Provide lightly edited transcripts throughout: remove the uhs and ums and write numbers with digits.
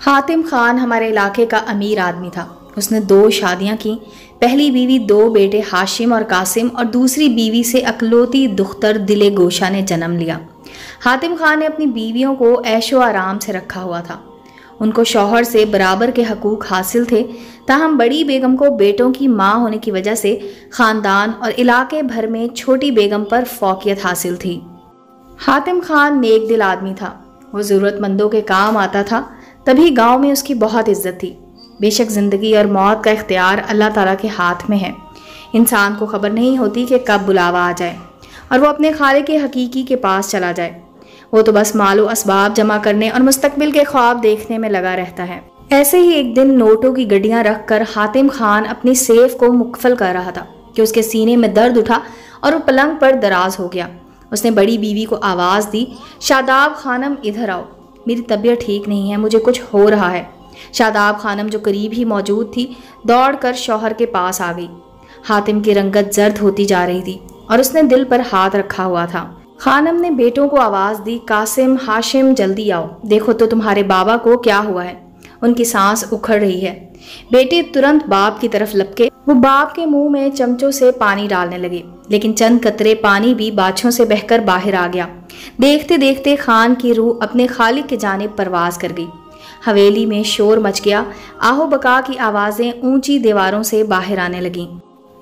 हातिम खान हमारे इलाके का अमीर आदमी था। उसने 2 शादियां की। पहली बीवी 2 बेटे हाशिम और कासिम और दूसरी बीवी से अकलौती दुख्तर दिले गोशा ने जन्म लिया। हातिम खान ने अपनी बीवियों को ऐशो आराम से रखा हुआ था। उनको शौहर से बराबर के हकूक हासिल थे। ताहम बड़ी बेगम को बेटों की माँ होने की वजह से ख़ानदान और इलाके भर में छोटी बेगम पर फौकियत हासिल थी। हातिम खान नेक दिल आदमी था। वो ज़रूरतमंदों के काम आता था, तभी गांव में उसकी बहुत इज्जत थी। बेशक ज़िंदगी और मौत का इख्तियार अल्लाह ताला के हाथ में है। इंसान को खबर नहीं होती कि कब बुलावा आ जाए और वो अपने खालिक हकीकी के पास चला जाए। वो तो बस मालो असबाब जमा करने और मुस्तकबिल के ख्वाब देखने में लगा रहता है। ऐसे ही एक दिन नोटों की गड्डियां रखकर हातिम खान अपनी सेफ को मुकफल कर रहा था कि उसके सीने में दर्द उठा और वो पलंग पर दराज हो गया। उसने बड़ी बीवी को आवाज़ दी, शादाब खानम इधर आओ, मेरी तबीयत ठीक नहीं है, मुझे कुछ हो रहा है। शादाब खानम जो करीब ही मौजूद थी दौड़कर शौहर के पास आ गई। हातिम की रंगत जर्द होती जा रही थी और उसने दिल पर हाथ रखा हुआ था। खानम ने बेटों को आवाज़ दी, कासिम, हाशिम, जल्दी आओ, देखो तो तुम्हारे बाबा को क्या हुआ है, उनकी सांस उखड़ रही है। बेटे तुरंत बाप की तरफ लपके वो बाप के मुंह में चमचों से पानी डालने लगे, लेकिन चंद कतरे पानी भी बाछों से बहकर बाहर आ गया। देखते देखते खान की रूह अपने खालिक की जानिब परवाज कर गई। हवेली में शोर मच गया। आहो बका की आवाज़ें ऊंची दीवारों से बाहर आने लगीं।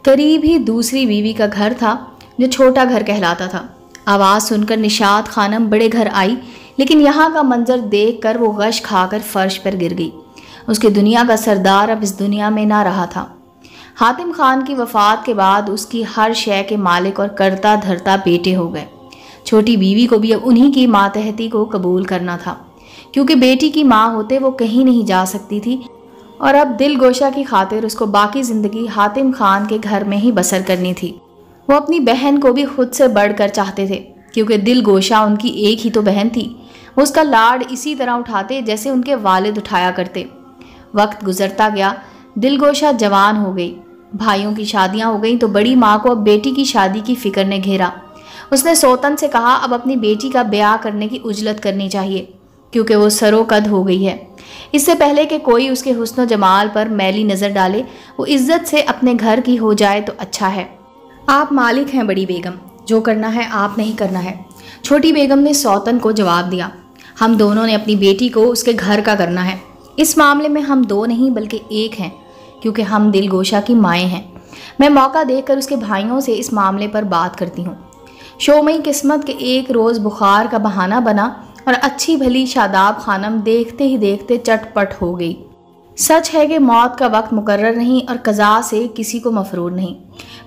करीब ही दूसरी बीवी का घर था जो छोटा घर कहलाता था। आवाज़ सुनकर निशात खानम बड़े घर आई, लेकिन यहाँ का मंजर देखकर वो गश खाकर फर्श पर गिर गई। उसकी दुनिया का सरदार अब इस दुनिया में ना रहा था। हातिम खान की वफ़ात के बाद उसकी हर शय के मालिक और करता धरता बेटे हो गए। छोटी बीवी को भी अब उन्हीं की मातहती को कबूल करना था, क्योंकि बेटी की माँ होते वो कहीं नहीं जा सकती थी और अब दिल गोशा की खातिर उसको बाकी ज़िंदगी हातिम खान के घर में ही बसर करनी थी। वो अपनी बहन को भी खुद से बढ़कर चाहते थे, क्योंकि दिल गोशा उनकी एक ही तो बहन थी। वो उसका लाड इसी तरह उठाते जैसे उनके वालिद उठाया करते। वक्त गुजरता गया, दिल गोशा जवान हो गई, भाइयों की शादियां हो गई तो बड़ी माँ को अब बेटी की शादी की फिक्र ने घेरा। उसने सोतन से कहा अब अपनी बेटी का ब्याह करने की उजलत करनी चाहिए, क्योंकि वो सरोकद हो गई है। इससे पहले कि कोई उसके हुस्न जमाल पर मैली नज़र डाले, वो इज्जत से अपने घर की हो जाए तो अच्छा है। आप मालिक हैं बड़ी बेगम, जो करना है आप नहीं करना है। छोटी बेगम ने सौतन को जवाब दिया, हम दोनों ने अपनी बेटी को उसके घर का करना है। इस मामले में हम 2 नहीं बल्कि 1 हैं, क्योंकि हम दिल गोशा की माएँ हैं। मैं मौका देकर उसके भाइयों से इस मामले पर बात करती हूँ। शोमई किस्मत के एक रोज़ बुखार का बहाना बना और अच्छी भली शादाब खानम देखते ही देखते चटपट हो गई। सच है कि मौत का वक्त मुकर्रर नहीं और कज़ा से किसी को मफरूर नहीं।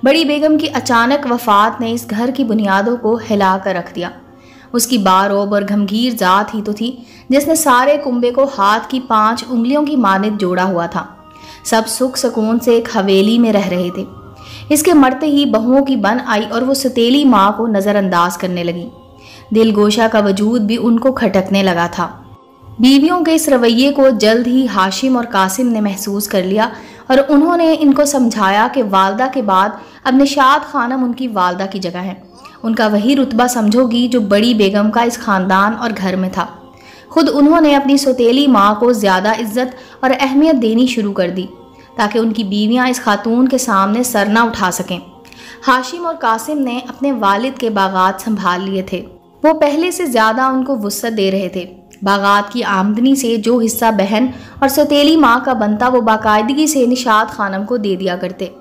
बड़ी बेगम की अचानक वफ़ात ने इस घर की बुनियादों को हिला कर रख दिया। उसकी बारोब और गमगीर ज़ात ही तो थी जिसने सारे कुंबे को हाथ की 5 उंगलियों की मानित जोड़ा हुआ था। सब सुख सुकून से एक हवेली में रह रहे थे। इसके मरते ही बहुओं की बन आई और वो सतीली माँ को नज़रअंदाज करने लगी। दिल गोशा का वजूद भी उनको खटकने लगा था। बीवियों के इस रवैये को जल्द ही हाशिम और कासिम ने महसूस कर लिया और उन्होंने इनको समझाया कि वालदा के बाद अब निशात खानम उनकी वालदा की जगह है। उनका वही रुतबा समझोगी जो बड़ी बेगम का इस खानदान और घर में था। खुद उन्होंने अपनी सौतेली माँ को ज़्यादा इज्जत और अहमियत देनी शुरू कर दी ताकि उनकी बीवियाँ इस खातून के सामने सर ना उठा सकें। हाशिम और कासिम ने अपने वालिद के बागात संभाल लिए थे। वो पहले से ज़्यादा उनको वुसअत दे रहे थे। बागात की आमदनी से जो हिस्सा बहन और सौतेली माँ का बनता वो बाकायदगी से निशात खानम को दे दिया करते।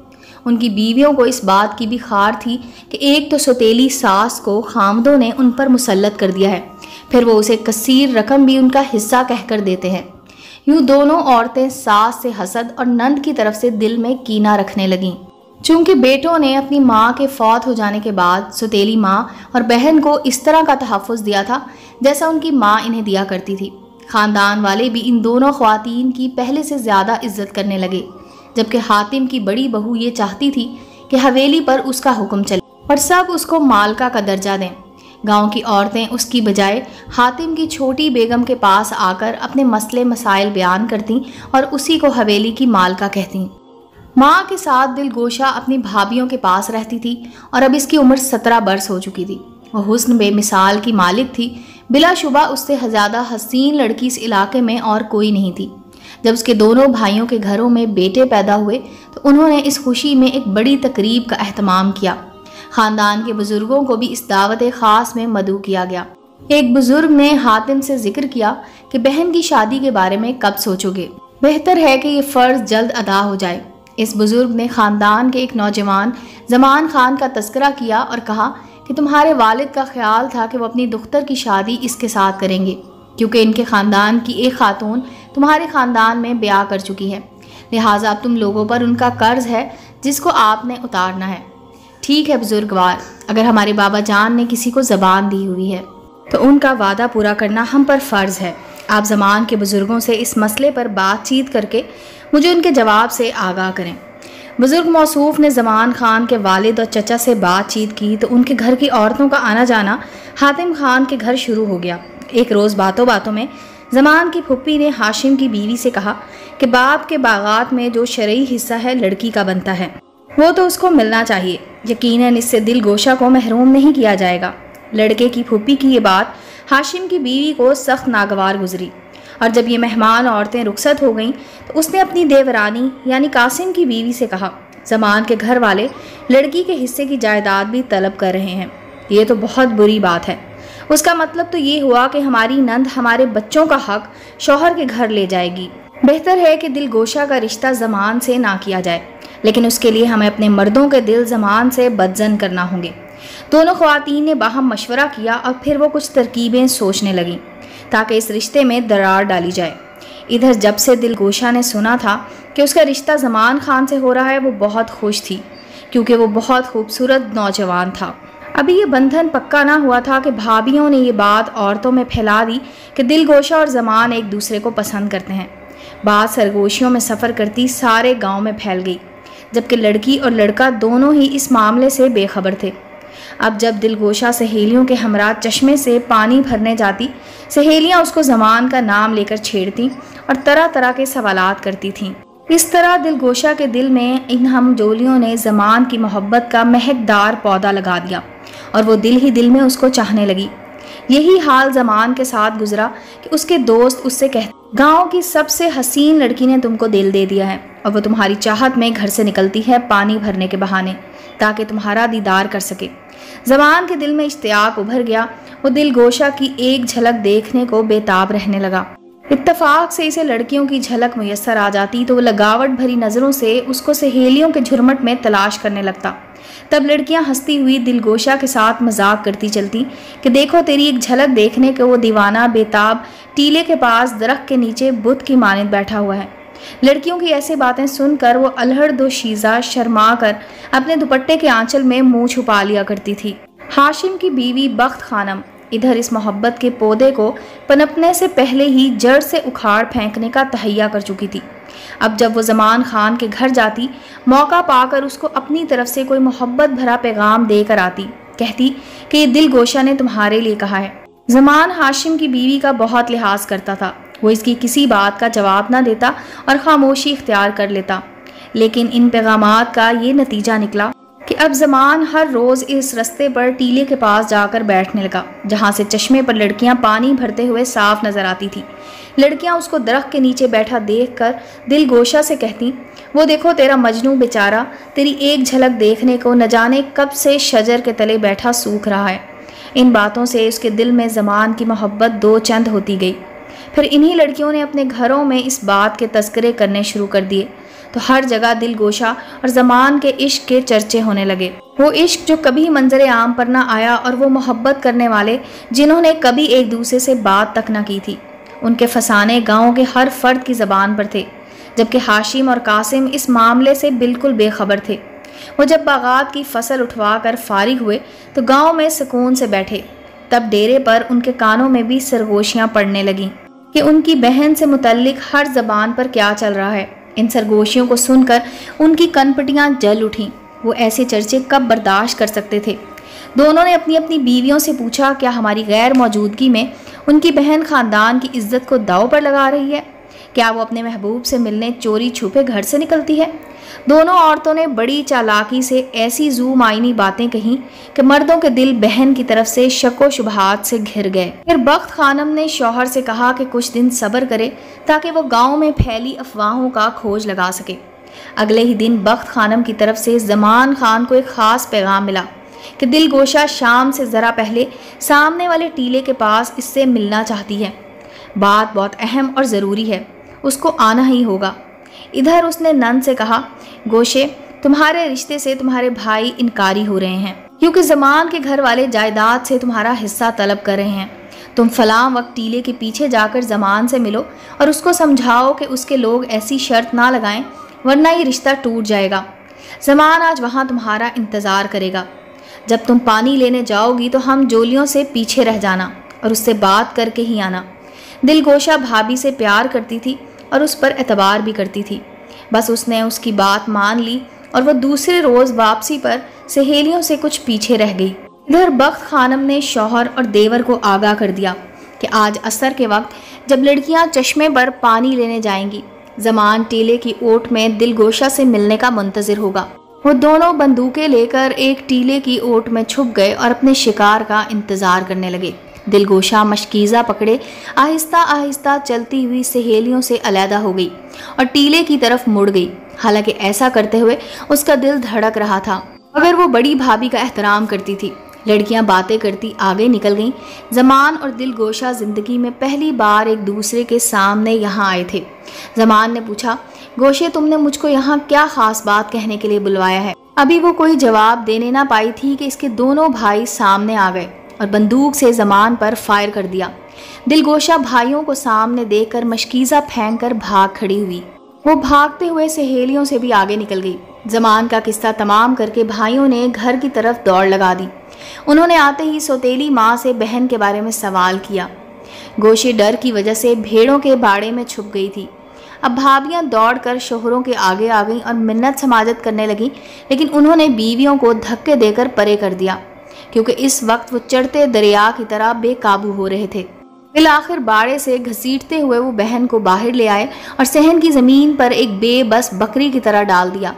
उनकी बीवियों को इस बात की भी खार थी कि एक तो सौतेली सास को खामदों ने उन पर मुसल्लत कर दिया है, फिर वो उसे कसीर रकम भी उनका हिस्सा कहकर देते हैं। यूँ दोनों औरतें सास से हसद और नंद की तरफ से दिल में कीना रखने लगीं। चूंकि बेटों ने अपनी माँ के फौत हो जाने के बाद सौतेली माँ और बहन को इस तरह का तहफ़्फ़ुज़ दिया था जैसा उनकी माँ इन्हें दिया करती थी, ख़ानदान वाले भी इन दोनों ख़वातीन की पहले से ज़्यादा इज्जत करने लगे। जबकि हातिम की बड़ी बहू ये चाहती थी कि हवेली पर उसका हुक्म चले और सब उसको मालका का दर्जा दें। गांव की औरतें उसकी बजाय हातिम की छोटी बेगम के पास आकर अपने मसले मसाइल बयान करतीं और उसी को हवेली की मालका कहतीं। माँ के साथ दिल गोशा अपनी भाभियों के पास रहती थी और अब इसकी उम्र 17 बरस हो चुकी थी। وہ حسن بے مثال کی مالک تھی، بلا شبہ اس سے زیادہ حسین لڑکی اس علاقے میں اور کوئی نہیں تھی۔ جب اس کے دونوں بھائیوں کے گھروں میں بیٹے پیدا ہوئے تو انہوں نے اس خوشی میں ایک بڑی تقریب کا اہتمام کیا۔ خاندان کے بزرگوں کو بھی اس دعوت خاص میں مدعو کیا گیا۔ ایک بزرگ نے حاتم سے ذکر کیا کہ بہن کی شادی کے بارے میں کب سوچو گے؟ بہتر ہے کہ یہ فرض جلد ادا ہو جائے۔ اس بزرگ نے خاندان کے ایک نوجوان زمان خان کا تذکرہ کیا اور کہا کہ تمہارے والد کا خیال تھا کہ وہ اپنی دختر کی شادی اس کے ساتھ کریں گے، کیونکہ ان کے خاندان کی ایک خاتون تمہارے خاندان میں بیاہ کر چکی ہے، لہٰذا اب تم لوگوں پر ان کا قرض ہے جس کو آپ نے اتارنا ہے۔ ٹھیک ہے بزرگوار، اگر ہمارے بابا جان نے کسی کو زبان دی ہوئی ہے تو ان کا وعدہ پورا کرنا ہم پر فرض ہے۔ آپ زمان کے بزرگوں سے اس مسئلے پر بات چیت کر کے مجھے ان کے جواب سے آگاہ کریں۔ بزرگ موصوف نے زمان خان کے والد اور چچا سے بات چیت کی تو ان کے گھر کی عورتوں کا آنا جانا حاتم خان کے گھر شروع ہو گیا۔ ایک روز باتوں باتوں میں زمان کی پھپھی نے ہاشم کی بیوی سے کہا کہ باپ کے باغات میں جو شرعی حصہ ہے لڑکی کا بنتا ہے، وہ تو اس کو ملنا چاہیے، یقیناً اس سے دل گوشہ کو محروم نہیں کیا جائے گا۔ لڑکے کی پھپھی کی یہ بات ہاشم کی بیوی کو سخت ناگوار گزری، اور جب یہ مہمان عورتیں رخصت ہو گئیں تو اس نے اپنی دیورانی یعنی قاسم کی بیوی سے کہا، زمان کے گھر والے لڑکی کے حصے کی جائیداد بھی طلب کر رہے ہیں، یہ تو بہت بری بات ہے۔ اس کا مطلب تو یہ ہوا کہ ہماری نند ہمارے بچوں کا حق شوہر کے گھر لے جائے گی۔ بہتر ہے کہ دل گوشہ کا رشتہ زمان سے نہ کیا جائے، لیکن اس کے لیے ہمیں اپنے مردوں کے دل زمان سے بدزن کرنا ہوں گے۔ دونوں خواتین نے باہم مشورہ کیا اور پھر وہ کچھ ترکیبیں سوچنے لگیں تاکہ اس رشتے میں درار ڈالی جائے۔ ادھر جب سے دل گوشہ نے سنا تھا کہ اس کا رشتہ زمان خان سے ہو رہا ہے وہ بہت خوش تھی، کیونکہ وہ بہت خوبصورت نوجوان تھا۔ ابھی یہ بندھن پکا نہ ہوا تھا کہ بھابھیوں نے یہ بات عورتوں میں پھیلا دی کہ دل گوشہ اور زمان ایک دوسرے کو پسند کرتے ہیں۔ بات سرگوشیوں میں سفر کرتی سارے گاؤں میں پھیل گئی، جبکہ لڑکی اور لڑکا دونوں ہی اس معاملے سے بے خبر تھے۔ اب جب دل گوشہ سہیلیوں کے ہمراہ چشمے سے پانی بھرنے جاتی، سہیلیاں اس کو زمان کا نام لے کر چھیڑتی اور طرح طرح کے سوالات کرتی تھیں۔ اس طرح دل گوشہ کے دل میں ان ہم جولیوں نے زمان کی محبت کا مہکدار پودا لگا دیا اور وہ دل ہی دل میں اس کو چاہنے لگی۔ یہی حال زمان کے ساتھ گزرا کہ اس کے دوست اس سے کہتے، گاؤں کی سب سے حسین لڑکی نے تم کو دل دے دیا ہے اور وہ تمہاری چاہت میں گھر سے نکلتی ہے پانی بھرنے کے بہانے تاکہ تمہارا دیدار کر سکے۔ زمان کے دل میں اشتیاق ابھر گیا، وہ دل گوشہ کی ایک جھلک دیکھنے کو بے تاب رہنے لگا۔ اتفاق سے اسے لڑکیوں کی جھلک میسر آ جاتی تو وہ لگاوٹ بھری نظروں سے اس کو سہیلیوں کے جھرمٹ میں تلاش کرنے لگتا۔ تب لڑکیاں ہنستی ہوئی دل گوشہ کے ساتھ مذاق کرتی چلتی کہ دیکھو تیری ایک جھلک دیکھنے کے وہ دیوانہ بے تاب ٹیلے کے پاس درخت کے نیچے بت کی مانند بیٹھا ہوا ہے۔ لڑکیوں کی ایسی باتیں سن کر وہ الہڑ دو شیزہ شرما کر اپنے دوپٹے کے آنچل میں منہ چھپا لیا کرتی تھی۔ ہاشم کی بیوی بخت خانم ادھر اس محبت کے پودے کو پنپنے سے پہلے ہی جڑ سے اکھاڑ پھینکنے کا تہیا کر چکی تھی۔ اب جب وہ زمان خان کے گھر جاتی، موقع پا کر اس کو اپنی طرف سے کوئی محبت بھرا پیغام دے کر آتی، کہتی کہ یہ دل گوشہ نے تمہارے لیے کہا ہے۔ زمان ہاشم کی بیوی کا بہت لحاظ کرتا تھا، وہ اس کی کسی بات کا جواب نہ دیتا اور خاموشی اختیار کر لیتا، لیکن ان پیغامات کا یہ نتیجہ نکلا کہ اب زمان ہر روز اس رستے پر ٹیلے کے پاس جا کر بیٹھنے لگا جہاں سے چشمے پر لڑکیاں پانی بھرتے ہوئے صاف نظر آتی تھی۔ لڑکیاں اس کو درخت کے نیچے بیٹھا دیکھ کر دل گوشہ سے کہتی، وہ دیکھو تیرا مجنو بیچارہ تیری ایک جھلک دیکھنے کو نہ جانے کب سے شجر کے تلے بیٹھا سوکھ رہا ہے۔ ان باتوں سے اس کے دل میں زمان کی محبت دو چند ہوتی گئی۔ پھر انہی لڑکیوں نے اپنے گھروں میں اس بات کے تذکرے کرنے شروع کر دیے تو ہر جگہ دل گوشہ اور زمان کے عشق کے چرچے ہونے لگے۔ وہ عشق جو کبھی منظر عام پر نہ آیا اور وہ محبت کرنے والے جنہوں نے کبھی ایک دوسرے سے بات تک نہ کی تھی، ان کے فسانے گاؤں کے ہر فرد کی زبان پر تھے، جبکہ ہاشم اور قاسم اس معاملے سے بالکل بے خبر تھے۔ وہ جب باغات کی فصل اٹھوا کر فارغ ہوئے تو گاؤں میں سکون سے بیٹھے، تب ڈیرے پر ان کے کانوں میں بھی سرگوشیاں پڑنے لگیں کہ ان کی بہن سے متعلق ہر زبان پر کیا چل رہا ہے۔ ان سرگوشیوں کو سن کر ان کی کنپٹیاں جل اٹھیں، وہ ایسے چرچے کب برداشت کر سکتے تھے۔ دونوں نے اپنی اپنی بیویوں سے پوچھا کیا ہماری غیر موجودگی میں ان کی بہن خاندان کی عزت کو داؤ پر لگا رہی ہے؟ क्या वो अपने महबूब से मिलने चोरी छुपे घर से निकलती है? दोनों औरतों ने बड़ी चालाकी से ऐसी ज़ूम आईनी बातें कहीं कि मर्दों के दिल बहन की तरफ से शको शुबहात से घिर गए। फिर बख्त खानम ने शौहर से कहा कि कुछ दिन सब्र करे ताकि वो गांव में फैली अफवाहों का खोज लगा सके। अगले ही दिन बख्त खानम की तरफ से ज़मान खान को एक ख़ास पैगाम मिला कि दिलगोशा शाम से ज़रा पहले सामने वाले टीले के पास इससे मिलना चाहती है। बात बहुत अहम और ज़रूरी है, उसको आना ही होगा। इधर उसने नन से कहा, गोशे, तुम्हारे रिश्ते से तुम्हारे भाई इनकारी हो रहे हैं क्योंकि ज़मान के घर वाले जायदाद से तुम्हारा हिस्सा तलब कर रहे हैं। तुम फलां वक्त टीले के पीछे जाकर ज़मान से मिलो और उसको समझाओ कि उसके लोग ऐसी शर्त ना लगाएं वरना ये रिश्ता टूट जाएगा। ज़मान आज वहाँ तुम्हारा इंतज़ार करेगा। जब तुम पानी लेने जाओगी तो हम जोलियों से पीछे रह जाना और उससे बात करके ही आना। दिलगोशा भाभी से प्यार करती थी और उस पर एतबार भी करती थी। बस उसने उसकी बात मान ली और वह दूसरे रोज़ वापसी पर सहेलियों से कुछ पीछे रह गई। इधर बख्त खानम ने शौहर और देवर को आगाह कर दिया कि आज असर के वक्त जब लड़कियां चश्मे पर पानी लेने जाएंगी, ज़मान टीले की ओट में दिलगोशा से मिलने का मुंतज़िर होगा। वो दोनों बंदूकें लेकर एक टीले की ओट में छुप गए और अपने शिकार का इंतज़ार करने लगे। दिलगोशा मशकीज़ा पकड़े आहिस्ता आहिस्ता चलती हुई सहेलियों से अलहदा हो गई और टीले की तरफ मुड़ गई। हालांकि ऐसा करते हुए उसका दिल धड़क रहा था, मगर वो बड़ी भाभी का एहतराम करती थी। लड़कियां बातें करती आगे निकल गईं। ज़मान और दिलगोशा ज़िंदगी में पहली बार एक दूसरे के सामने यहाँ आए थे। ज़मान ने पूछा, गोशे, तुमने मुझको यहाँ क्या ख़ास बात कहने के लिए बुलवाया है? अभी वो कोई जवाब देने ना पाई थी कि इसके दोनों भाई सामने आ गए और बंदूक से ज़मान पर फायर कर दिया। दिलगोशा भाइयों को सामने देखकर मशकीज़ा फेंक कर भाग खड़ी हुई। वो भागते हुए सहेलियों से भी आगे निकल गई। ज़मान का किस्सा तमाम करके भाइयों ने घर की तरफ दौड़ लगा दी। उन्होंने आते ही सौतेली माँ से बहन के बारे में सवाल किया। गोशे डर की वजह से भेड़ों के बाड़े में छुप गई थी। अब भाभियाँ दौड़कर शोहरों के आगे आ गईं और मिन्नत समाजत करने लगीं, लेकिन उन्होंने बीवियों को धक्के देकर परे कर दिया क्योंकि इस वक्त वो चढ़ते दरिया की तरह बेकाबू हो रहे थे। फिर आखिर बाड़े से घसीटते हुए वो बहन को बाहर ले आए और सहन की ज़मीन पर एक बेबस बकरी की तरह डाल दिया।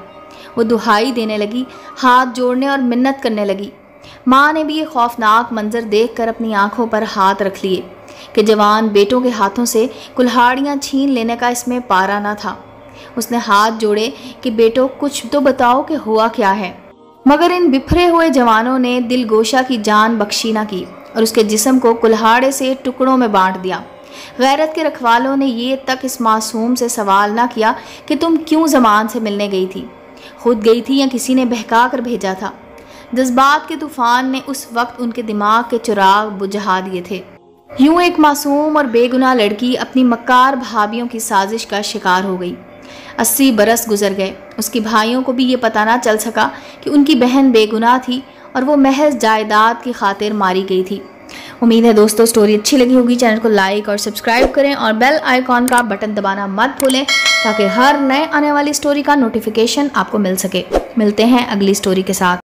वो दुहाई देने लगी, हाथ जोड़ने और मिन्नत करने लगी। माँ ने भी ये खौफनाक मंजर देखकर अपनी आंखों पर हाथ रख लिए कि जवान बेटों के हाथों से कुल्हाड़ियाँ छीन लेने का इसमें पारा न था। उसने हाथ जोड़े कि बेटो, कुछ तो बताओ कि हुआ क्या है। मगर इन बिखरे हुए जवानों ने दिलगोशा की जान बख्शी ना की और उसके जिस्म को कुल्हाड़े से टुकड़ों में बांट दिया। गैरत के रखवालों ने ये तक इस मासूम से सवाल ना किया कि तुम क्यों ज़मान से मिलने गई थी, खुद गई थी या किसी ने बहका कर भेजा था। जज्बात के तूफान ने उस वक्त उनके दिमाग के चिराग बुझा दिए थे। यूं एक मासूम और बेगुनाह लड़की अपनी मक्कार भाभियों की साजिश का शिकार हो गई। 80 बरस गुजर गए। उसकी भाइयों को भी ये पता ना चल सका कि उनकी बहन बेगुनाह थी और वो महज जायदाद की खातिर मारी गई थी। उम्मीद है दोस्तों स्टोरी अच्छी लगी होगी। चैनल को लाइक और सब्सक्राइब करें और बेल आइकॉन का बटन दबाना मत भूलें ताकि हर नए आने वाली स्टोरी का नोटिफिकेशन आपको मिल सके। मिलते हैं अगली स्टोरी के साथ।